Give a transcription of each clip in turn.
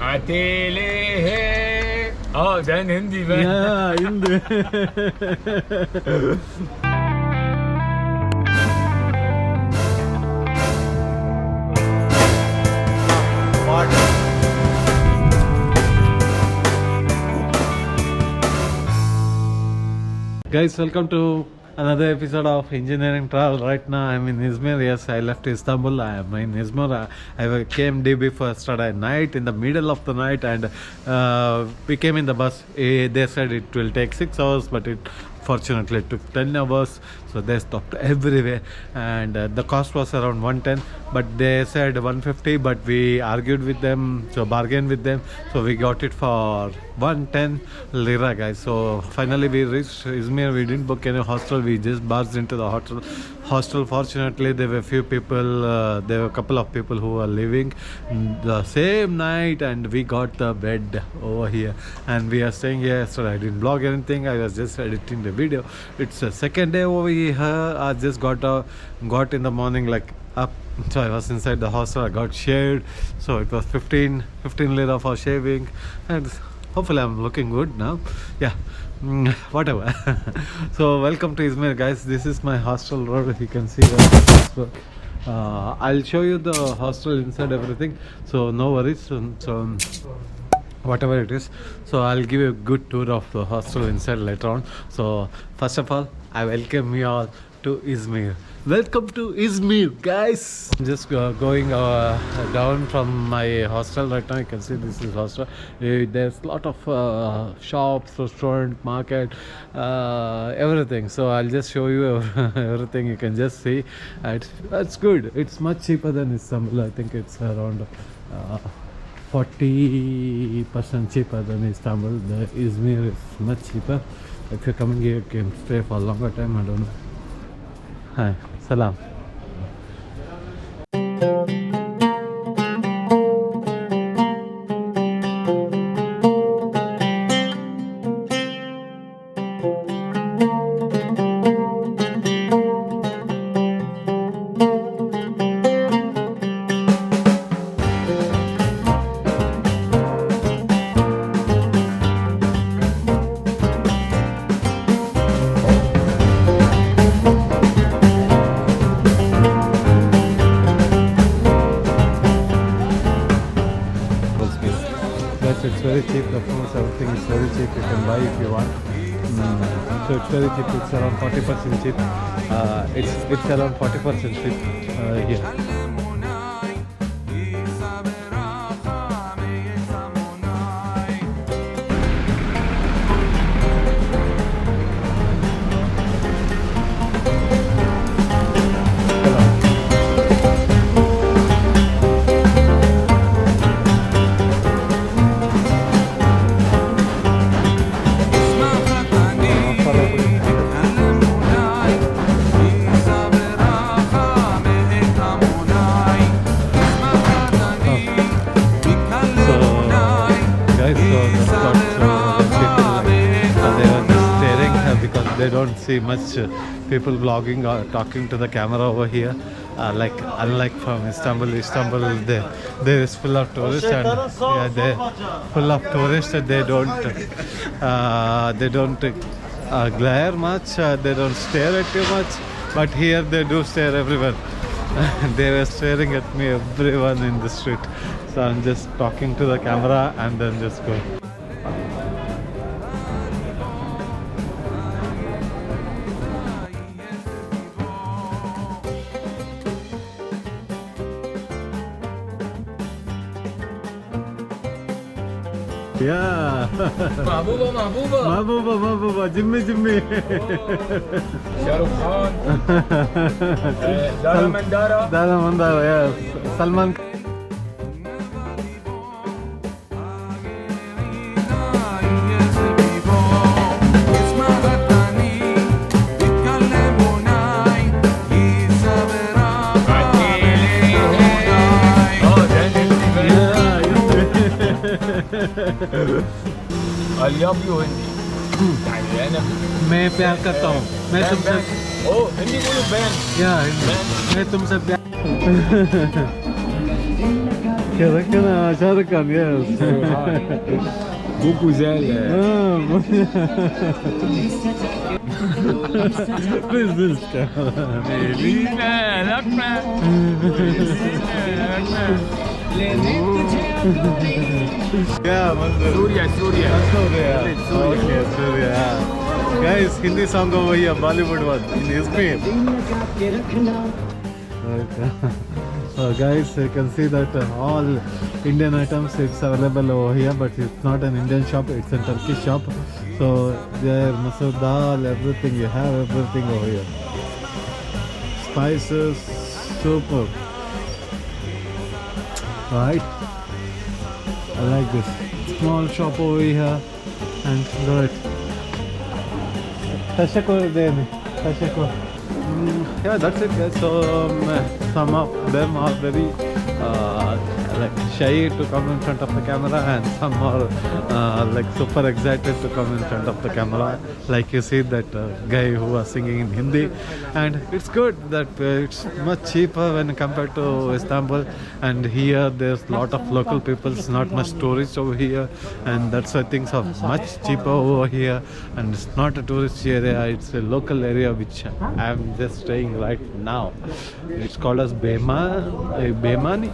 अकेले है. Oh, then Hindi, man. Yeah, Hindi. Guys, welcome to another episode of Engineering Travel. Right now I'm in Izmir. Yes, I left Istanbul. I am in Izmir. I came day before yesterday night, in the middle of the night, and we came in the bus. They said it will take 6 hours, but it fortunately took 10 hours. So they stopped everywhere, and the cost was around 110, but they said 150, but we argued with them, so bargained with them, so we got it for 110 lira, guys. So finally we reached Izmir. We didn't book any hostel, we just barged into the hostel. Fortunately there were few people, there were a couple of people who were living the same night, and we got the bed over here, and we are staying here. So I didn't vlog anything, I was just editing the video. It's the second day over here. I just got in the morning, like up, so I was inside the hostel. I got shaved, so it was 15 lira for shaving, and hopefully I'm looking good now. Yeah, whatever. So welcome to Izmir, guys. This is my hostel road. You can see that. I'll show you the hostel inside, everything, so no worries. So whatever it is, so I'll give you a good tour of the hostel inside later on. So first of all, I welcome you all to Izmir. Welcome to Izmir, guys. I'm just going down from my hostel right now. You can see this is hostel. There's a lot of shops, restaurant, market, everything. So I'll just show you everything. You can just see. It's good. It's much cheaper than Istanbul. I think it's around 40% cheaper than Istanbul. The Izmir is much cheaper. If you're coming here, you can stay for a longer time. I don't know. Hi, salam. It's very cheap, the fruits, everything is very cheap. You can buy if you want. So it's very cheap. It's around 40% cheap. It's around 40% cheap here. They don't see much people vlogging or talking to the camera over here. Unlike from Istanbul, there is full of tourists, and yeah, they're full of tourists, and they don't glare much, they don't stare at you much. But here they do stare everyone. They were staring at me, everyone in the street. So I'm just talking to the camera and then just go. Yeah. Mahbuba, Jimmy. Shahrukh Khan. Dara Mandara, yes. Salman. I love you Hindi. मैं प्यार करता हूँ. मैं तुमसे. ओ हिंदी बोलो बहन. या मैं तुमसे प्यार. Shahrukh Khan, yes. Bu güzel. Please. Yeah, Manzur. Surya. Surya. Okay, Surya. Guys, Hindi song over here, Bollywood one, in Izmir. So guys, you can see that all Indian items it's available over here, but it's not an Indian shop, it's a Turkish shop. So there, masoor dal, everything, you have everything over here. Spices, super. Right? I like this. Small shop over here and do it. Teşekkür ederim. Teşekkür. Yeah, that's it guys. So some of them are very like shy to come in front of the camera, and some are like super excited to come in front of the camera. Like you see that guy who was singing in Hindi, and it's good that it's much cheaper when compared to Istanbul. And here there's lot of local people, it's not much tourists over here, and that's why things are much cheaper over here. And it's not a tourist area, it's a local area which I'm just staying right now. It's called as Bemani.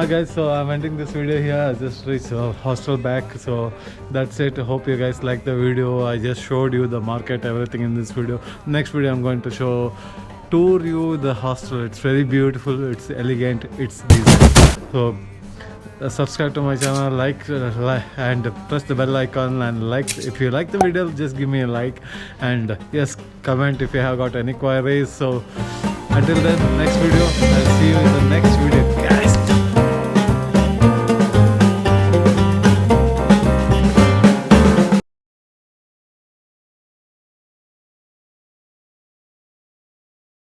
Guys, so I'm ending this video here. I just reached hostel back, so that's it. Hope you guys like the video. I just showed you the market, everything in this video. Next video I'm going to tour you the hostel. It's very beautiful, it's elegant, it's decent. So subscribe to my channel, and press the bell icon, and if you like the video, just give me a like, and yes, comment if you have got any queries. So until then, next video, I'll see you in the next video.